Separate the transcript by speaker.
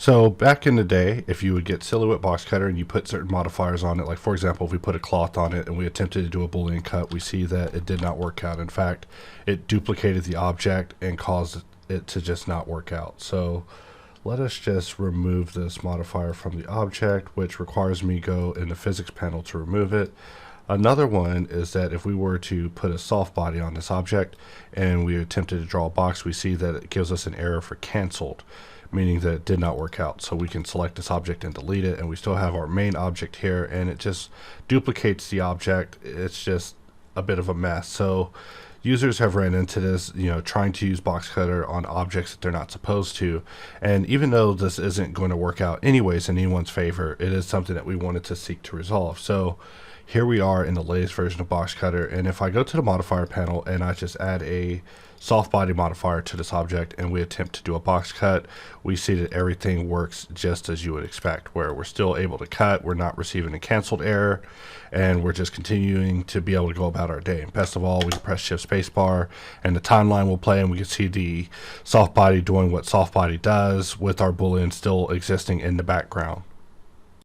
Speaker 1: So back in the day, if you would get silhouette box cutter and you put certain modifiers on it, like for example, if we put a cloth on it and we attempted to do a Boolean cut, we see that it did not work out. In fact, it duplicated the object and caused it to just not work out. So let us just remove this modifier from the object, which requires me to go in the physics panel to remove it. Another one is that if we were to put a soft body on this object and we attempted to draw a box, we see that it gives us an error for canceled, meaning that it did not work out. So we can select this object and delete it, and we still have our main object here, and it just duplicates the object. It's just a bit of a mess. So users have ran into this, trying to use Boxcutter on objects that they're not supposed to. And even though this isn't going to work out anyways in anyone's favor, it is something that we wanted to seek to resolve. So here we are in the latest version of Boxcutter, and if I go to the modifier panel and I just add a soft body modifier to this object and we attempt to do a box cut, we see that everything works just as you would expect, where we're still able to cut, we're not receiving a canceled error, and we're just continuing to be able to go about our day. And best of all, we can press shift spacebar and the timeline will play, and we can see the soft body doing what soft body does with our boolean still existing in the background.